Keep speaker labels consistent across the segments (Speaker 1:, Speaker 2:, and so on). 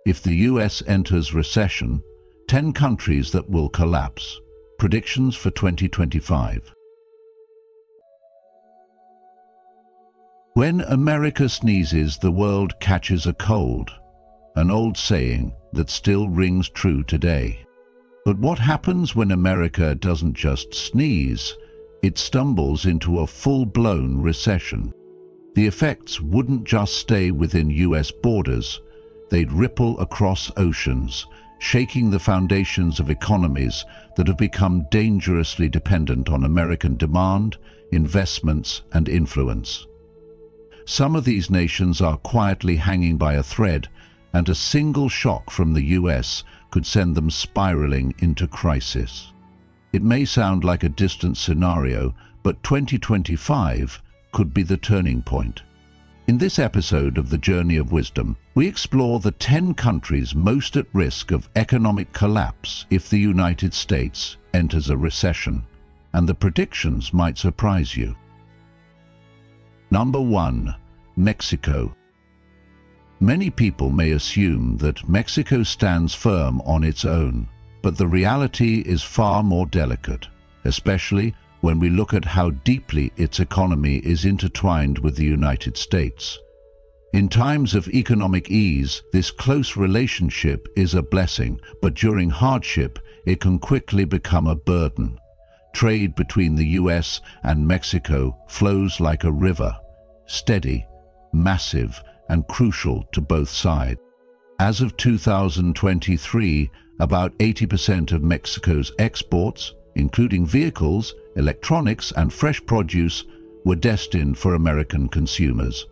Speaker 1: If the US enters recession, 10 countries that will collapse. Predictions for 2025. When America sneezes, the world catches a cold. An old saying that still rings true today. But what happens when America doesn't just sneeze? It stumbles into a full-blown recession. The effects wouldn't just stay within US borders. They'd ripple across oceans, shaking the foundations of economies that have become dangerously dependent on American demand, investments, and influence. Some of these nations are quietly hanging by a thread, and a single shock from the US could send them spiraling into crisis. It may sound like a distant scenario, but 2025 could be the turning point. In this episode of The Journey of Wisdom, we explore the 10 countries most at risk of economic collapse if the United States enters a recession, and the predictions might surprise you. Number 1. Mexico. Many people may assume that Mexico stands firm on its own, but the reality is far more delicate, especially when we look at how deeply its economy is intertwined with the United States. In times of economic ease, this close relationship is a blessing, but during hardship, it can quickly become a burden. Trade between the US and Mexico flows like a river, steady, massive, and crucial to both sides. As of 2023, about 80% of Mexico's exports, including vehicles, electronics, and fresh produce, were destined for American consumers.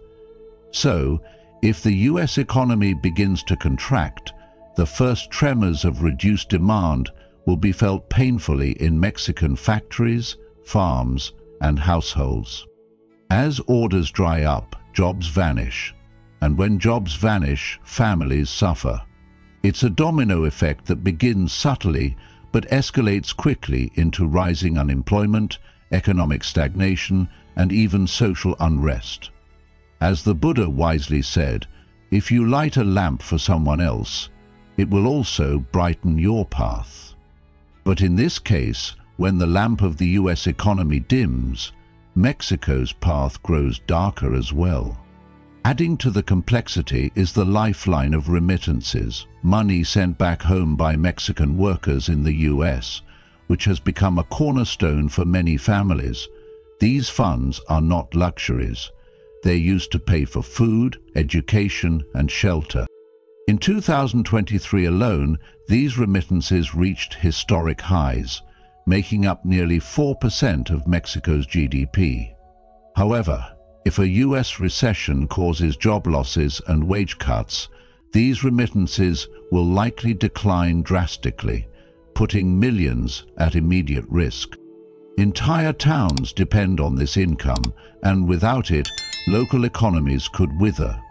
Speaker 1: So, if the US economy begins to contract, the first tremors of reduced demand will be felt painfully in Mexican factories, farms, and households. As orders dry up, jobs vanish, and when jobs vanish, families suffer. It's a domino effect that begins subtly but escalates quickly into rising unemployment, economic stagnation, and even social unrest. As the Buddha wisely said, if you light a lamp for someone else, it will also brighten your path. But in this case, when the lamp of the US economy dims, Mexico's path grows darker as well. Adding to the complexity is the lifeline of remittances, money sent back home by Mexican workers in the US, which has become a cornerstone for many families. These funds are not luxuries. They're used to pay for food, education, and shelter. In 2023 alone, these remittances reached historic highs, making up nearly 4% of Mexico's GDP. However, if a US recession causes job losses and wage cuts, these remittances will likely decline drastically, putting millions at immediate risk. Entire towns depend on this income, and without it, local economies could wither.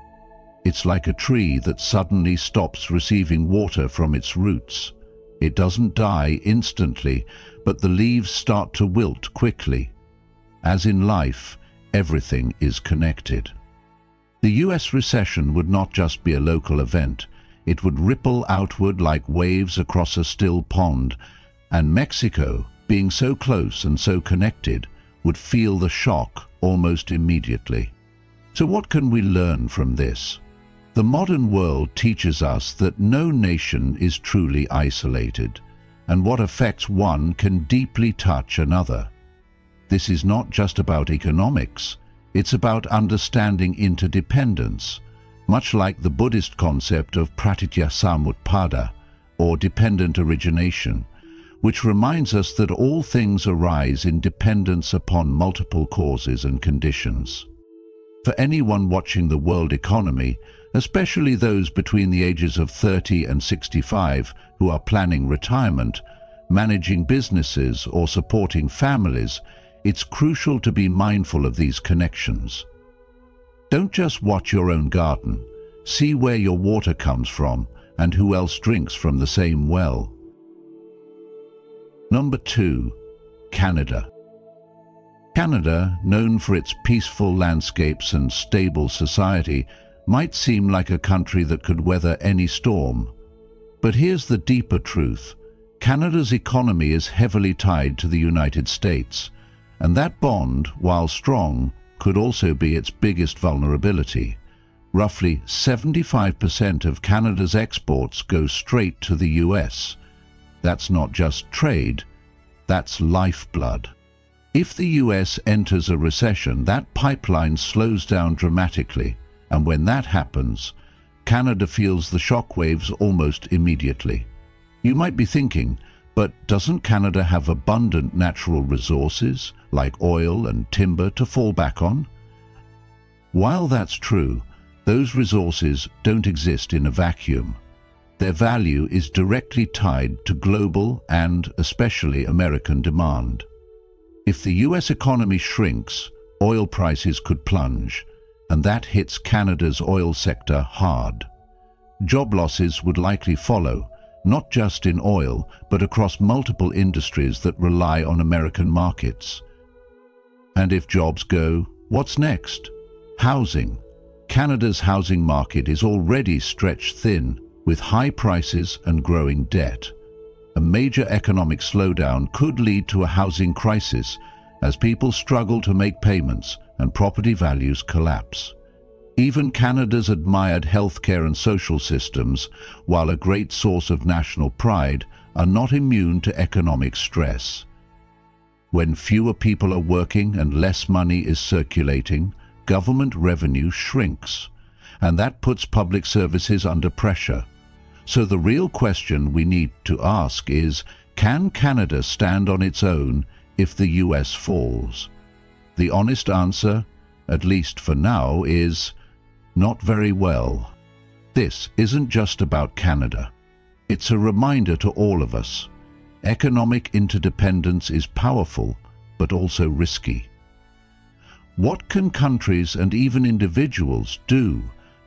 Speaker 1: It's like a tree that suddenly stops receiving water from its roots. It doesn't die instantly, but the leaves start to wilt quickly. As in life, everything is connected. The US recession would not just be a local event. It would ripple outward like waves across a still pond, and Mexico, being so close and so connected, would feel the shock almost immediately. So what can we learn from this? The modern world teaches us that no nation is truly isolated, and what affects one can deeply touch another. This is not just about economics, it's about understanding interdependence, much like the Buddhist concept of pratityasamutpada, or dependent origination, which reminds us that all things arise in dependence upon multiple causes and conditions. For anyone watching the world economy, especially those between the ages of 30 and 65 who are planning retirement, managing businesses, or supporting families, it's crucial to be mindful of these connections. Don't just watch your own garden. See where your water comes from and who else drinks from the same well. Number 2. Canada. Canada, known for its peaceful landscapes and stable society, might seem like a country that could weather any storm. But here's the deeper truth. Canada's economy is heavily tied to the United States, and that bond, while strong, could also be its biggest vulnerability. Roughly 75% of Canada's exports go straight to the US. That's not just trade, that's lifeblood. If the US enters a recession, that pipeline slows down dramatically, and when that happens, Canada feels the shockwaves almost immediately. You might be thinking, but doesn't Canada have abundant natural resources, like oil and timber, to fall back on? While that's true, those resources don't exist in a vacuum. Their value is directly tied to global and especially American demand. If the US economy shrinks, oil prices could plunge, and that hits Canada's oil sector hard. Job losses would likely follow, not just in oil, but across multiple industries that rely on American markets. And if jobs go, what's next? Housing. Canada's housing market is already stretched thin, with high prices and growing debt. A major economic slowdown could lead to a housing crisis as people struggle to make payments and property values collapse. Even Canada's admired healthcare and social systems, while a great source of national pride, are not immune to economic stress. When fewer people are working and less money is circulating, government revenue shrinks, and that puts public services under pressure. So the real question we need to ask is, can Canada stand on its own if the US falls? The honest answer, at least for now, is not very well. This isn't just about Canada. It's a reminder to all of us. Economic interdependence is powerful, but also risky. What can countries and even individuals do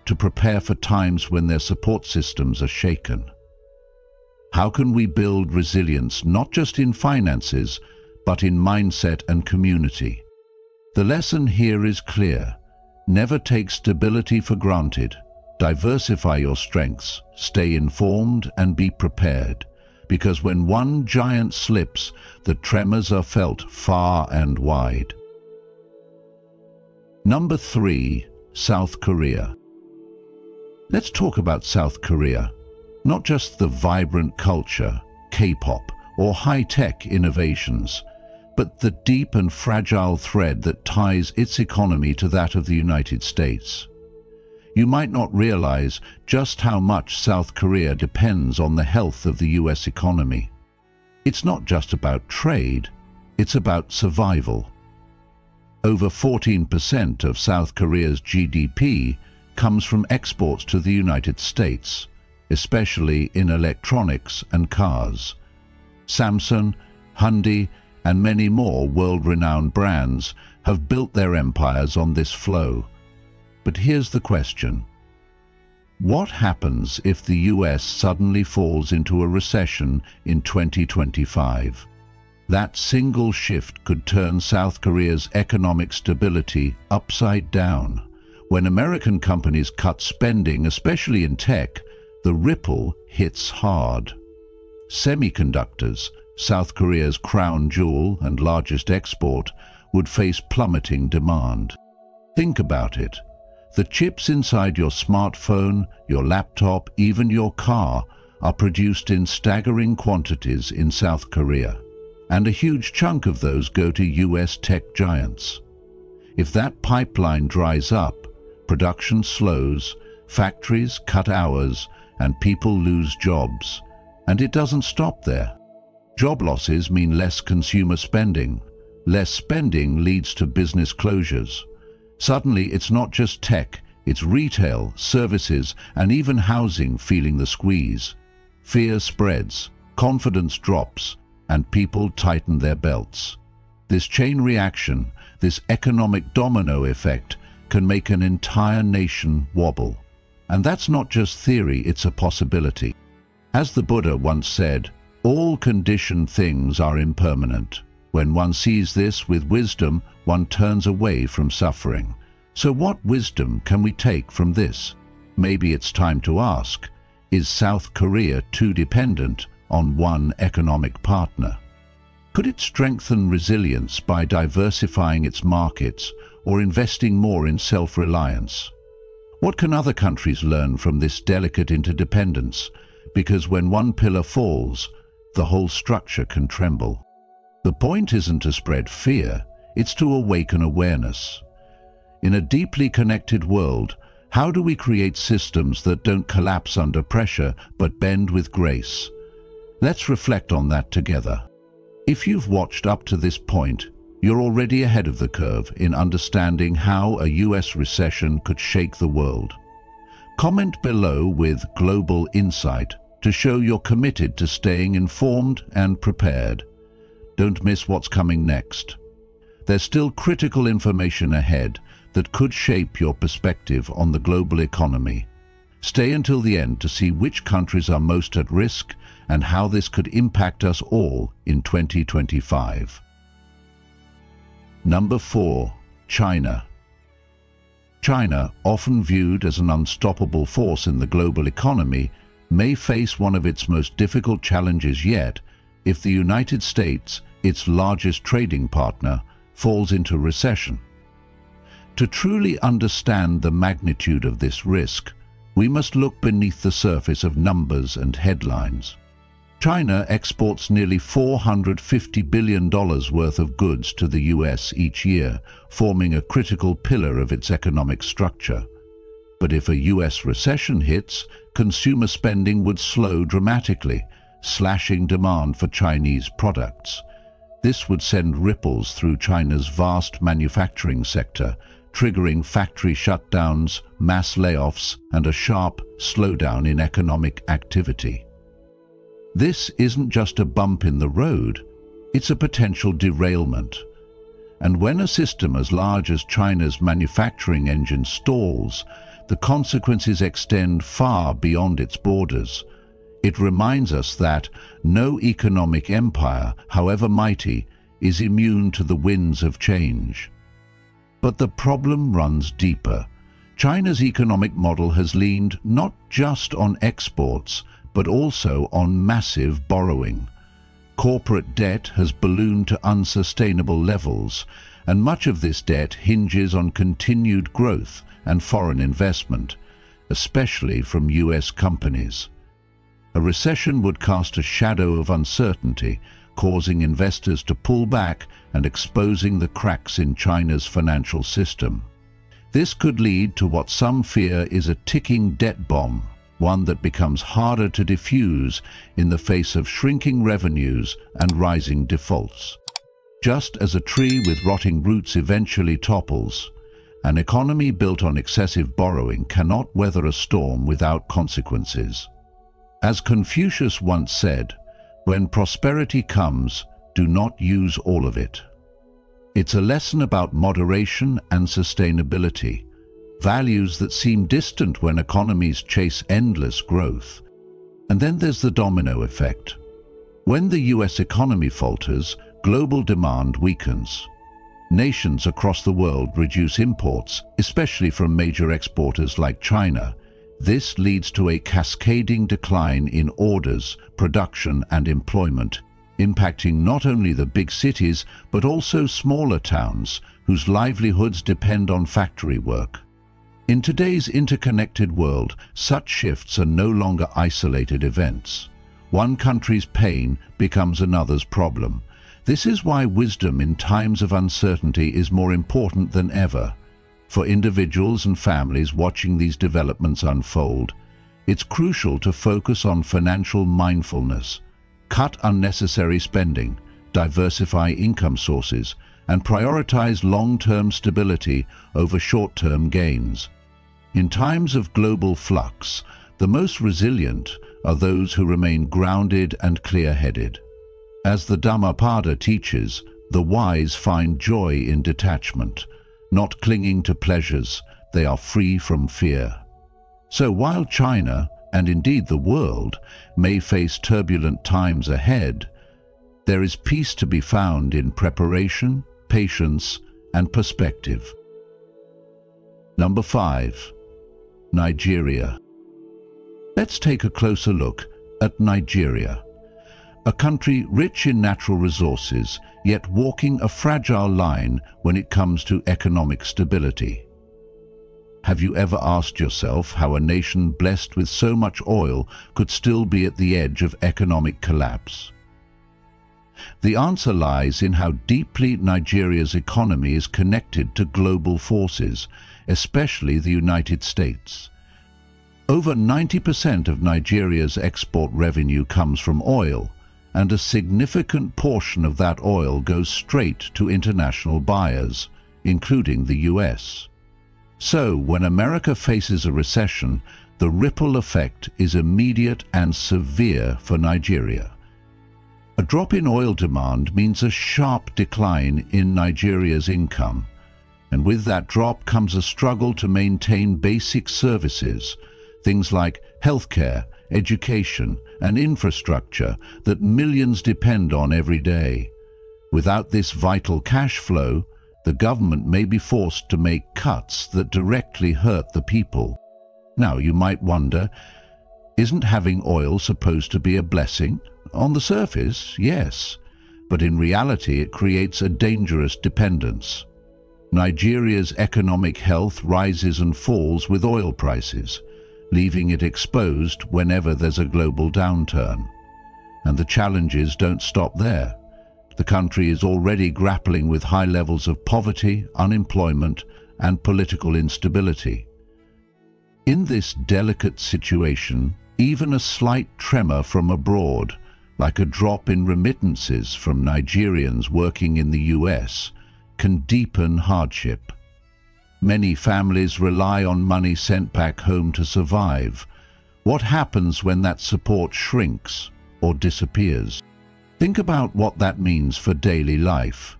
Speaker 1: to prepare for times when their support systems are shaken? How can we build resilience not just in finances, but in mindset and community? The lesson here is clear. Never take stability for granted. Diversify your strengths, stay informed, and be prepared. Because when one giant slips, the tremors are felt far and wide. Number 3, South Korea. Let's talk about South Korea. Not just the vibrant culture, K-pop, or high-tech innovations, but the deep and fragile thread that ties its economy to that of the United States. You might not realize just how much South Korea depends on the health of the US economy. It's not just about trade, it's about survival. Over 14% of South Korea's GDP comes from exports to the United States, especially in electronics and cars. Samsung, Hyundai, and many more world-renowned brands have built their empires on this flow. But here's the question. What happens if the US suddenly falls into a recession in 2025? That single shift could turn South Korea's economic stability upside down. When American companies cut spending, especially in tech, the ripple hits hard. Semiconductors, South Korea's crown jewel and largest export, would face plummeting demand. Think about it. The chips inside your smartphone, your laptop, even your car are produced in staggering quantities in South Korea, and a huge chunk of those go to US tech giants. If that pipeline dries up, production slows, factories cut hours, and people lose jobs. And it doesn't stop there. Job losses mean less consumer spending. Less spending leads to business closures. Suddenly, it's not just tech, it's retail, services, and even housing feeling the squeeze. Fear spreads, confidence drops, and people tighten their belts. This chain reaction, this economic domino effect, can make an entire nation wobble. And that's not just theory, it's a possibility. As the Buddha once said, all conditioned things are impermanent. When one sees this with wisdom, one turns away from suffering. So what wisdom can we take from this? Maybe it's time to ask, is South Korea too dependent on one economic partner? Could it strengthen resilience by diversifying its markets or investing more in self-reliance? What can other countries learn from this delicate interdependence? Because when one pillar falls, the whole structure can tremble. The point isn't to spread fear, it's to awaken awareness. In a deeply connected world, how do we create systems that don't collapse under pressure but bend with grace? Let's reflect on that together. If you've watched up to this point, you're already ahead of the curve in understanding how a US recession could shake the world. Comment below with Global Insight to show you're committed to staying informed and prepared. Don't miss what's coming next. There's still critical information ahead that could shape your perspective on the global economy. Stay until the end to see which countries are most at risk and how this could impact us all in 2025. Number 4. China. China, often viewed as an unstoppable force in the global economy, may face one of its most difficult challenges yet if the United States, its largest trading partner, falls into recession. To truly understand the magnitude of this risk, we must look beneath the surface of numbers and headlines. China exports nearly $450 billion worth of goods to the US each year, forming a critical pillar of its economic structure. But if a US recession hits, consumer spending would slow dramatically, slashing demand for Chinese products. This would send ripples through China's vast manufacturing sector, triggering factory shutdowns, mass layoffs, and a sharp slowdown in economic activity. This isn't just a bump in the road, it's a potential derailment. And when a system as large as China's manufacturing engine stalls, the consequences extend far beyond its borders. It reminds us that no economic empire, however mighty, is immune to the winds of change. But the problem runs deeper. China's economic model has leaned not just on exports, but also on massive borrowing. Corporate debt has ballooned to unsustainable levels, and much of this debt hinges on continued growth and foreign investment, especially from US companies. A recession would cast a shadow of uncertainty, causing investors to pull back and exposing the cracks in China's financial system. This could lead to what some fear is a ticking debt bomb, one that becomes harder to defuse in the face of shrinking revenues and rising defaults. Just as a tree with rotting roots eventually topples, an economy built on excessive borrowing cannot weather a storm without consequences. As Confucius once said, "When prosperity comes, do not use all of it." It's a lesson about moderation and sustainability, values that seem distant when economies chase endless growth. And then there's the domino effect. When the US economy falters, global demand weakens. Nations across the world reduce imports, especially from major exporters like China. This leads to a cascading decline in orders, production, and employment, impacting not only the big cities but also smaller towns whose livelihoods depend on factory work. In today's interconnected world, such shifts are no longer isolated events. One country's pain becomes another's problem. This is why wisdom in times of uncertainty is more important than ever. For individuals and families watching these developments unfold, it's crucial to focus on financial mindfulness, cut unnecessary spending, diversify income sources, and prioritize long-term stability over short-term gains. In times of global flux, the most resilient are those who remain grounded and clear-headed. As the Dhammapada teaches, the wise find joy in detachment. Not clinging to pleasures, they are free from fear. So while China, and indeed the world, may face turbulent times ahead, there is peace to be found in preparation, patience, and perspective. Number 5. Nigeria. Let's take a closer look at Nigeria, a country rich in natural resources, yet walking a fragile line when it comes to economic stability. Have you ever asked yourself how a nation blessed with so much oil could still be at the edge of economic collapse? The answer lies in how deeply Nigeria's economy is connected to global forces, especially the United States. Over 90% of Nigeria's export revenue comes from oil, and a significant portion of that oil goes straight to international buyers, including the US. So, when America faces a recession, the ripple effect is immediate and severe for Nigeria. A drop in oil demand means a sharp decline in Nigeria's income, and with that drop comes a struggle to maintain basic services, things like healthcare, education, and infrastructure that millions depend on every day. Without this vital cash flow, the government may be forced to make cuts that directly hurt the people. Now, you might wonder, isn't having oil supposed to be a blessing? On the surface, yes, but in reality it creates a dangerous dependence. Nigeria's economic health rises and falls with oil prices, leaving it exposed whenever there's a global downturn. And the challenges don't stop there. The country is already grappling with high levels of poverty, unemployment, and political instability. In this delicate situation, even a slight tremor from abroad, like a drop in remittances from Nigerians working in the US, can deepen hardship. Many families rely on money sent back home to survive. What happens when that support shrinks or disappears? Think about what that means for daily life.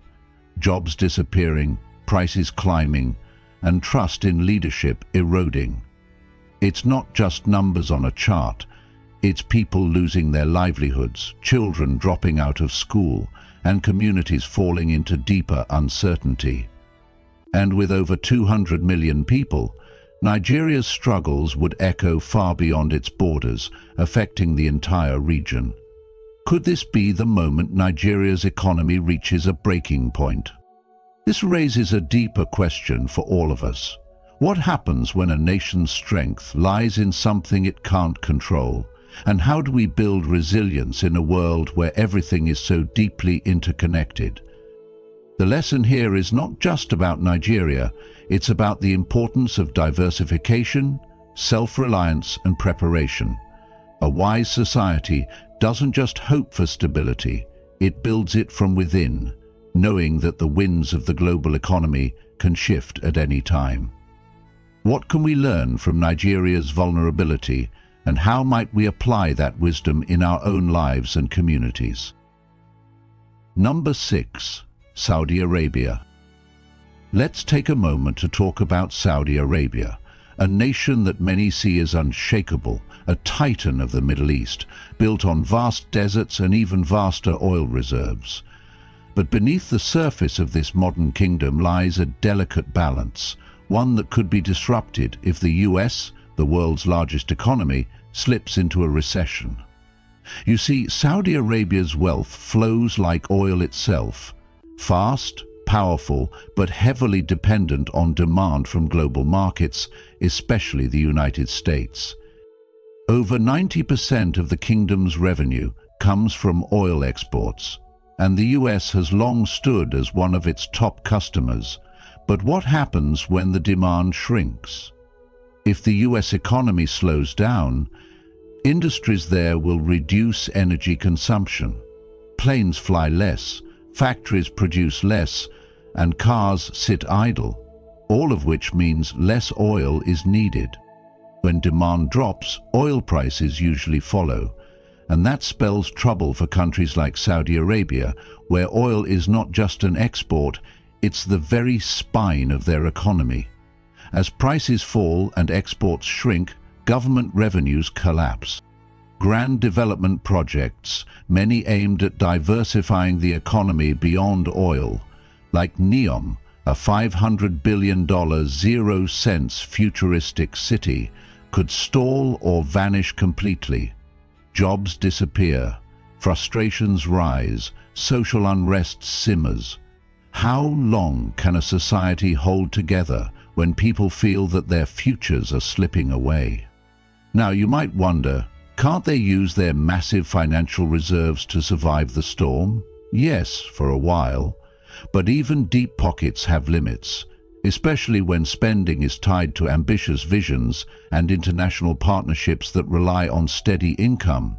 Speaker 1: Jobs disappearing, prices climbing, and trust in leadership eroding. It's not just numbers on a chart. It's people losing their livelihoods, children dropping out of school, and communities falling into deeper uncertainty. And with over 200 million people, Nigeria's struggles would echo far beyond its borders, affecting the entire region. Could this be the moment Nigeria's economy reaches a breaking point? This raises a deeper question for all of us. What happens when a nation's strength lies in something it can't control? And how do we build resilience in a world where everything is so deeply interconnected? The lesson here is not just about Nigeria, it's about the importance of diversification, self-reliance, and preparation. A wise society doesn't just hope for stability, it builds it from within, knowing that the winds of the global economy can shift at any time. What can we learn from Nigeria's vulnerability, and how might we apply that wisdom in our own lives and communities? Number 6. Saudi Arabia. Let's take a moment to talk about Saudi Arabia, a nation that many see as unshakable, a titan of the Middle East, built on vast deserts and even vaster oil reserves. But beneath the surface of this modern kingdom lies a delicate balance, one that could be disrupted if the US, the world's largest economy, slips into a recession. You see, Saudi Arabia's wealth flows like oil itself, fast, powerful, but heavily dependent on demand from global markets, especially the United States. Over 90% of the kingdom's revenue comes from oil exports, and the US has long stood as one of its top customers. But what happens when the demand shrinks? If the US economy slows down, industries there will reduce energy consumption. Planes fly less, factories produce less, and cars sit idle, all of which means less oil is needed. When demand drops, oil prices usually follow, and that spells trouble for countries like Saudi Arabia, where oil is not just an export, it's the very spine of their economy. As prices fall and exports shrink, government revenues collapse. Grand development projects, many aimed at diversifying the economy beyond oil, like NEOM, a $500 billion zero-cents futuristic city could stall or vanish completely. Jobs disappear, frustrations rise, social unrest simmers. How long can a society hold together when people feel that their futures are slipping away? Now you might wonder, can't they use their massive financial reserves to survive the storm? Yes, for a while. But even deep pockets have limits, especially when spending is tied to ambitious visions and international partnerships that rely on steady income.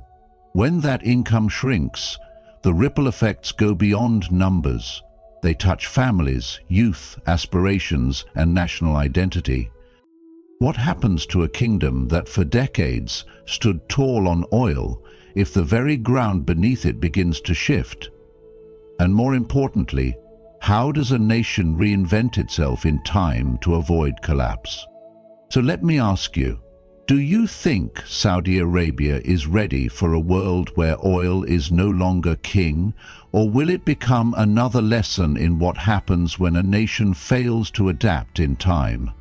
Speaker 1: When that income shrinks, the ripple effects go beyond numbers. They touch families, youth, aspirations, and national identity. What happens to a kingdom that for decades stood tall on oil if the very ground beneath it begins to shift? And more importantly, how does a nation reinvent itself in time to avoid collapse? So let me ask you, do you think Saudi Arabia is ready for a world where oil is no longer king, or will it become another lesson in what happens when a nation fails to adapt in time?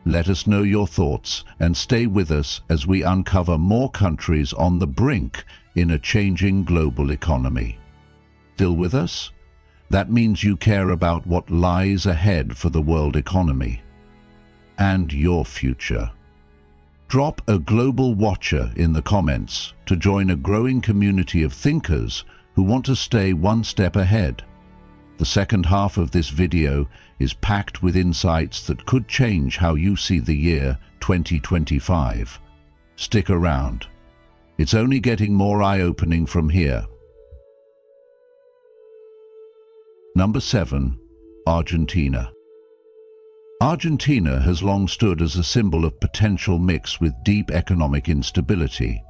Speaker 1: Let us know your thoughts and stay with us as we uncover more countries on the brink in a changing global economy. Still with us? That means you care about what lies ahead for the world economy and your future. Drop a global watcher in the comments to join a growing community of thinkers who want to stay one step ahead. The second half of this video is packed with insights that could change how you see the year 2025. Stick around. It's only getting more eye-opening from here. Number 7. Argentina. Argentina has long stood as a symbol of potential mix with deep economic instability,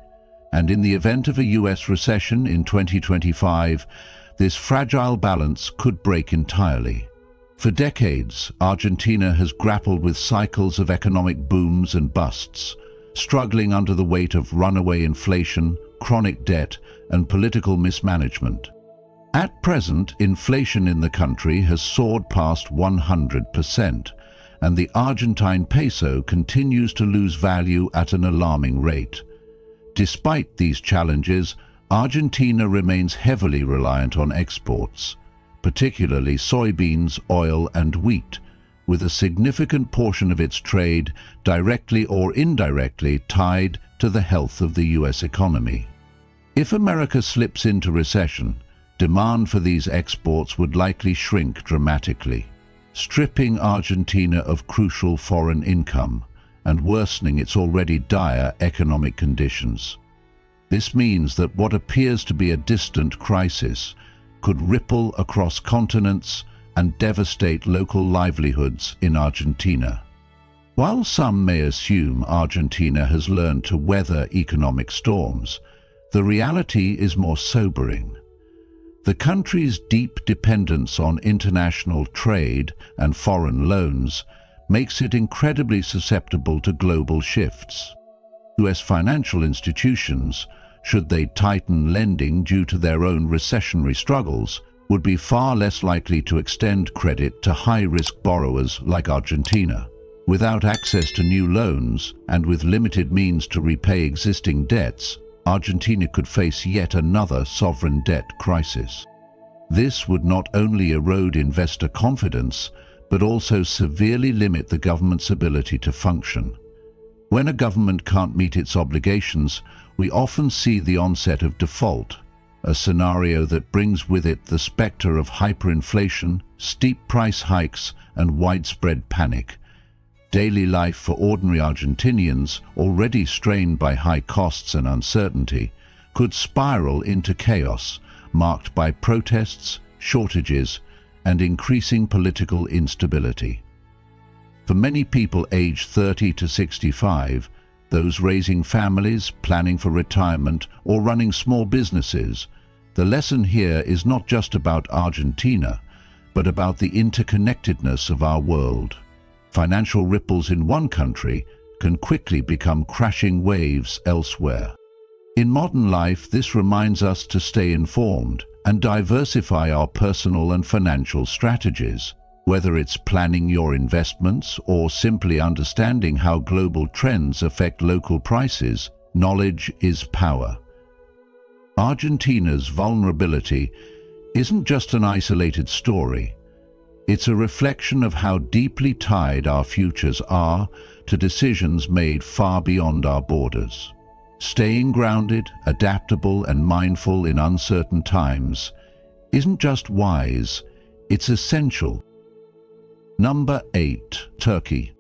Speaker 1: and in the event of a US recession in 2025, this fragile balance could break entirely. For decades, Argentina has grappled with cycles of economic booms and busts, struggling under the weight of runaway inflation, chronic debt, and political mismanagement. At present, inflation in the country has soared past 100%, and the Argentine peso continues to lose value at an alarming rate. Despite these challenges, Argentina remains heavily reliant on exports, particularly soybeans, oil, and wheat, with a significant portion of its trade directly or indirectly tied to the health of the US economy. If America slips into recession, demand for these exports would likely shrink dramatically, stripping Argentina of crucial foreign income and worsening its already dire economic conditions. This means that what appears to be a distant crisis could ripple across continents and devastate local livelihoods in Argentina. While some may assume Argentina has learned to weather economic storms, the reality is more sobering. The country's deep dependence on international trade and foreign loans makes it incredibly susceptible to global shifts. US financial institutions, should they tighten lending due to their own recessionary struggles, would be far less likely to extend credit to high-risk borrowers like Argentina. Without access to new loans and with limited means to repay existing debts, Argentina could face yet another sovereign debt crisis. This would not only erode investor confidence, but also severely limit the government's ability to function. When a government can't meet its obligations, we often see the onset of default, a scenario that brings with it the specter of hyperinflation, steep price hikes, and widespread panic. Daily life for ordinary Argentinians, already strained by high costs and uncertainty, could spiral into chaos, marked by protests, shortages, and increasing political instability. For many people aged 30 to 65, those raising families, planning for retirement, or running small businesses, the lesson here is not just about Argentina, but about the interconnectedness of our world. Financial ripples in one country can quickly become crashing waves elsewhere. In modern life, this reminds us to stay informed and diversify our personal and financial strategies. Whether it's planning your investments or simply understanding how global trends affect local prices, knowledge is power. Argentina's vulnerability isn't just an isolated story. It's a reflection of how deeply tied our futures are to decisions made far beyond our borders. Staying grounded, adaptable, and mindful in uncertain times isn't just wise, it's essential. Number 8. Turkey.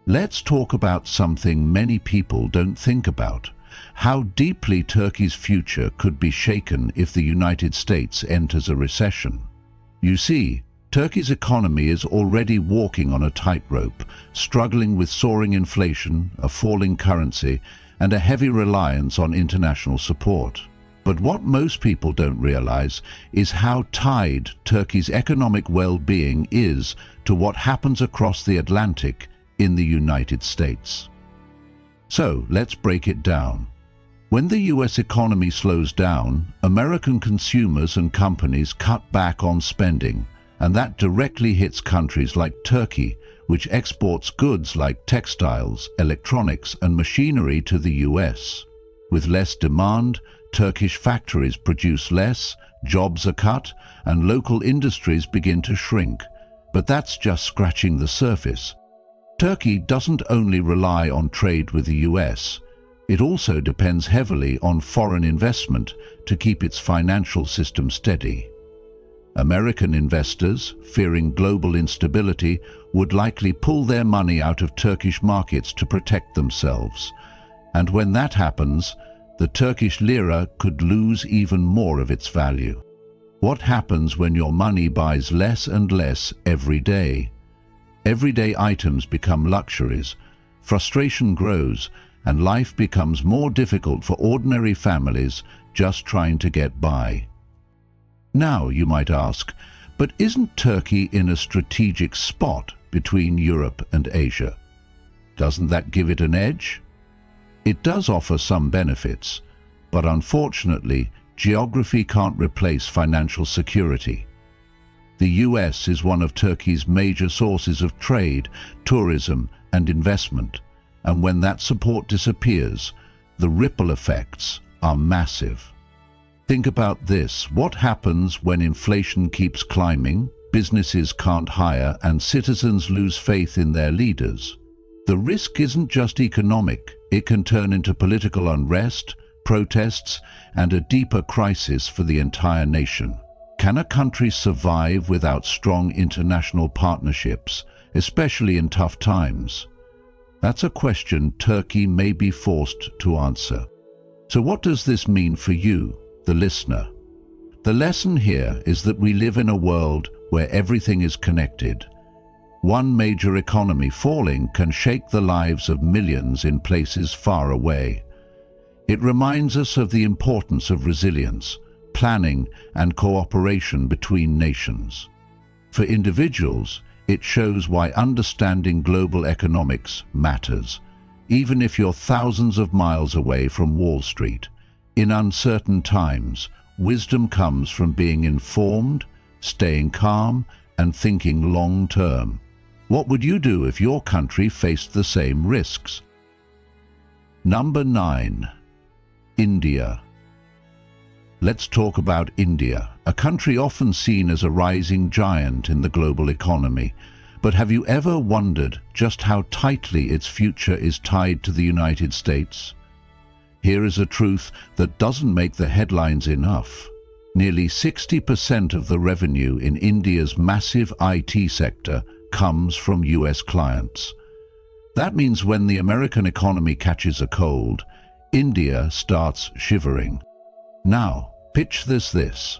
Speaker 1: Let's talk about something many people don't think about: how deeply Turkey's future could be shaken if the United States enters a recession. You see, Turkey's economy is already walking on a tightrope, struggling with soaring inflation, a falling currency, and a heavy reliance on international support. But what most people don't realize is how tied Turkey's economic well-being is to what happens across the Atlantic in the United States. So, let's break it down. When the US economy slows down, American consumers and companies cut back on spending, and that directly hits countries like Turkey, which exports goods like textiles, electronics, and machinery to the US. With less demand, Turkish factories produce less, jobs are cut, and local industries begin to shrink. But that's just scratching the surface. Turkey doesn't only rely on trade with the US, it also depends heavily on foreign investment to keep its financial system steady. American investors, fearing global instability, would likely pull their money out of Turkish markets to protect themselves. And when that happens, the Turkish lira could lose even more of its value. What happens when your money buys less and less every day? Everyday items become luxuries, frustration grows, and life becomes more difficult for ordinary families just trying to get by. Now, you might ask, but isn't Turkey in a strategic spot between Europe and Asia? Doesn't that give it an edge? It does offer some benefits, but unfortunately, geography can't replace financial security. The US is one of Turkey's major sources of trade, tourism, and investment, and when that support disappears, the ripple effects are massive. Think about this: what happens when inflation keeps climbing, businesses can't hire, and citizens lose faith in their leaders? The risk isn't just economic, it can turn into political unrest, protests, and a deeper crisis for the entire nation. Can a country survive without strong international partnerships, especially in tough times? That's a question Turkey may be forced to answer. So what does this mean for you, the listener? The lesson here is that we live in a world where everything is connected. One major economy falling can shake the lives of millions in places far away. It reminds us of the importance of resilience, planning, and cooperation between nations. For individuals, it shows why understanding global economics matters, even if you're thousands of miles away from Wall Street. In uncertain times, wisdom comes from being informed, staying calm, and thinking long-term. What would you do if your country faced the same risks? Number 9. India. Let's talk about India, a country often seen as a rising giant in the global economy. But have you ever wondered just how tightly its future is tied to the United States? Here is a truth that doesn't make the headlines enough. Nearly 60% of the revenue in India's massive IT sector comes from US clients. That means when the American economy catches a cold, India starts shivering. Now, picture this.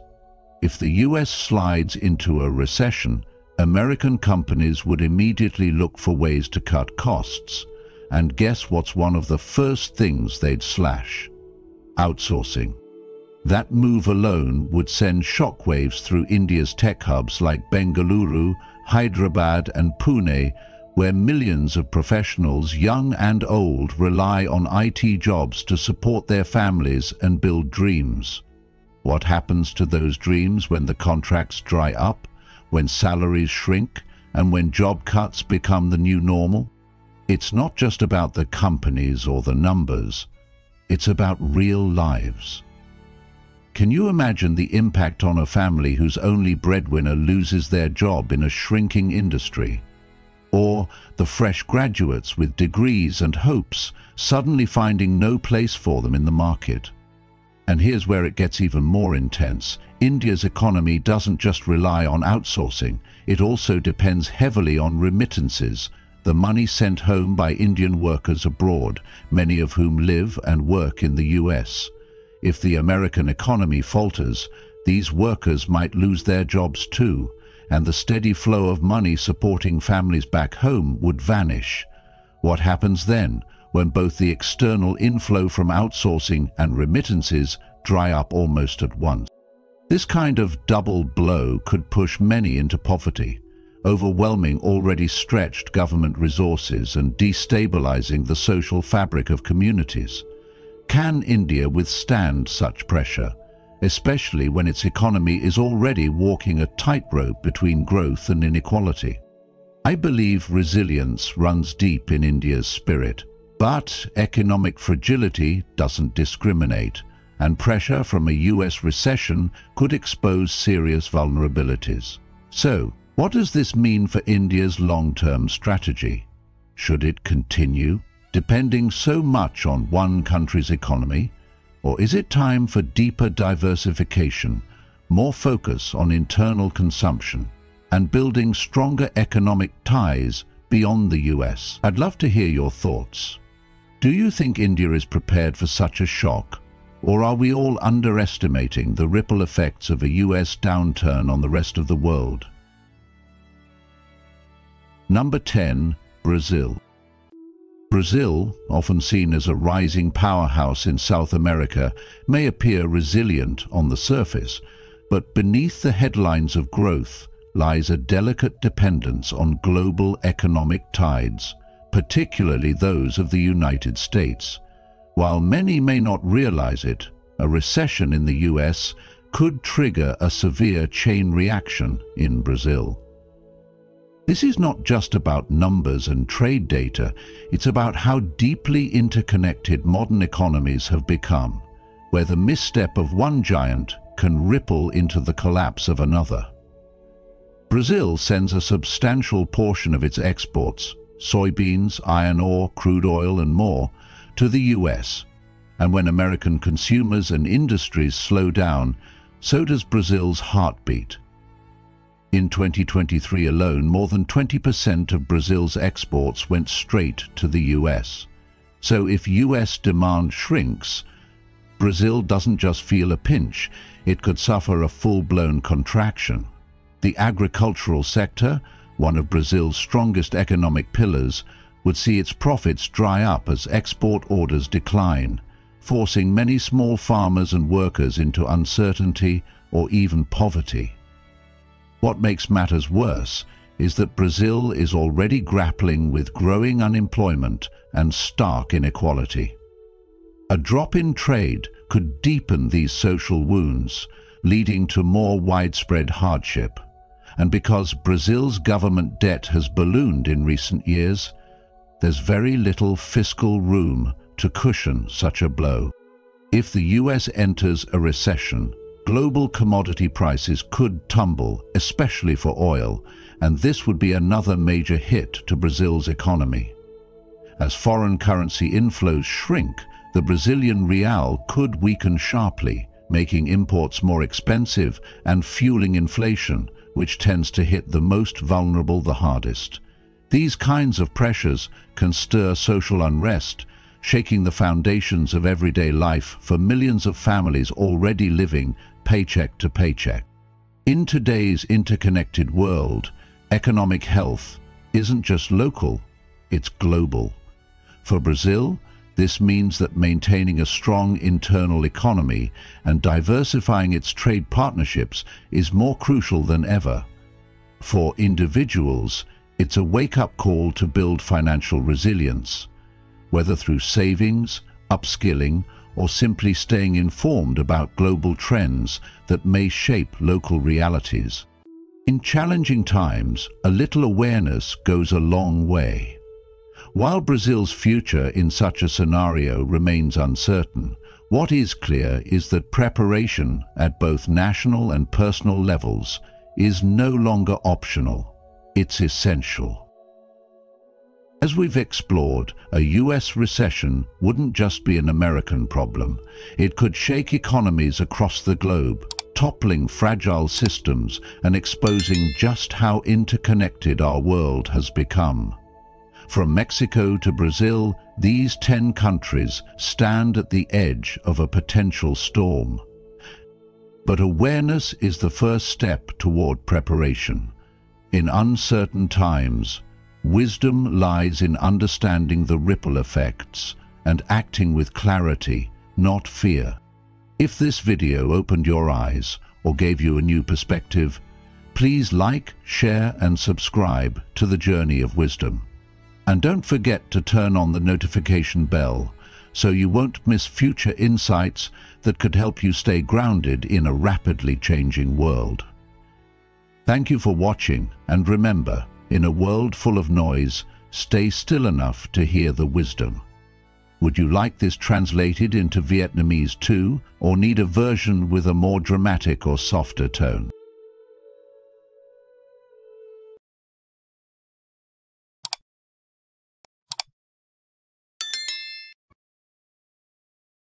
Speaker 1: If the US slides into a recession, American companies would immediately look for ways to cut costs. And guess what's one of the first things they'd slash? Outsourcing. That move alone would send shockwaves through India's tech hubs like Bengaluru, Hyderabad, and Pune, where millions of professionals, young and old, rely on IT jobs to support their families and build dreams. What happens to those dreams when the contracts dry up, when salaries shrink, and when job cuts become the new normal? It's not just about the companies or the numbers, it's about real lives. Can you imagine the impact on a family whose only breadwinner loses their job in a shrinking industry? Or the fresh graduates with degrees and hopes suddenly finding no place for them in the market? And here's where it gets even more intense. India's economy doesn't just rely on outsourcing, it also depends heavily on remittances, the money sent home by Indian workers abroad, many of whom live and work in the US. If the American economy falters, these workers might lose their jobs too, and the steady flow of money supporting families back home would vanish. What happens then, when both the external inflow from outsourcing and remittances dry up almost at once? This kind of double blow could push many into poverty, overwhelming already stretched government resources and destabilizing the social fabric of communities. Can India withstand such pressure, especially when its economy is already walking a tightrope between growth and inequality? I believe resilience runs deep in India's spirit, but economic fragility doesn't discriminate, and pressure from a US recession could expose serious vulnerabilities. So, what does this mean for India's long-term strategy? Should it continue depending so much on one country's economy? Or is it time for deeper diversification, more focus on internal consumption, and building stronger economic ties beyond the US? I'd love to hear your thoughts. Do you think India is prepared for such a shock, or are we all underestimating the ripple effects of a US downturn on the rest of the world? Number 10. Brazil. Brazil, often seen as a rising powerhouse in South America, may appear resilient on the surface, but beneath the headlines of growth lies a delicate dependence on global economic tides, particularly those of the United States. While many may not realize it, a recession in the US could trigger a severe chain reaction in Brazil. This is not just about numbers and trade data, it's about how deeply interconnected modern economies have become, where the misstep of one giant can ripple into the collapse of another. Brazil sends a substantial portion of its exports, soybeans, iron ore, crude oil and more, to the US, and when American consumers and industries slow down, so does Brazil's heartbeat. In 2023 alone, more than 20% of Brazil's exports went straight to the US. So if US demand shrinks, Brazil doesn't just feel a pinch, it could suffer a full-blown contraction. The agricultural sector, one of Brazil's strongest economic pillars, would see its profits dry up as export orders decline, forcing many small farmers and workers into uncertainty or even poverty. What makes matters worse is that Brazil is already grappling with growing unemployment and stark inequality. A drop in trade could deepen these social wounds, leading to more widespread hardship. And because Brazil's government debt has ballooned in recent years, there's very little fiscal room to cushion such a blow. If the US enters a recession, global commodity prices could tumble, especially for oil, and this would be another major hit to Brazil's economy. As foreign currency inflows shrink, the Brazilian real could weaken sharply, making imports more expensive and fueling inflation, which tends to hit the most vulnerable the hardest. These kinds of pressures can stir social unrest, shaking the foundations of everyday life for millions of families already living paycheck to paycheck. In today's interconnected world, economic health isn't just local, it's global. For Brazil, this means that maintaining a strong internal economy and diversifying its trade partnerships is more crucial than ever. For individuals, it's a wake-up call to build financial resilience, whether through savings, upskilling, or simply staying informed about global trends that may shape local realities. In challenging times, a little awareness goes a long way. While Brazil's future in such a scenario remains uncertain, what is clear is that preparation at both national and personal levels is no longer optional, it's essential. As we've explored, a US recession wouldn't just be an American problem. It could shake economies across the globe, toppling fragile systems and exposing just how interconnected our world has become. From Mexico to Brazil, these 10 countries stand at the edge of a potential storm. But awareness is the first step toward preparation. In uncertain times, wisdom lies in understanding the ripple effects and acting with clarity, not fear. If this video opened your eyes or gave you a new perspective, please like, share and subscribe to the Journey of Wisdom. And don't forget to turn on the notification bell so you won't miss future insights that could help you stay grounded in a rapidly changing world. Thank you for watching, and remember, in a world full of noise, stay still enough to hear the wisdom. Would you like this translated into Vietnamese too, or need a version with a more dramatic or softer tone?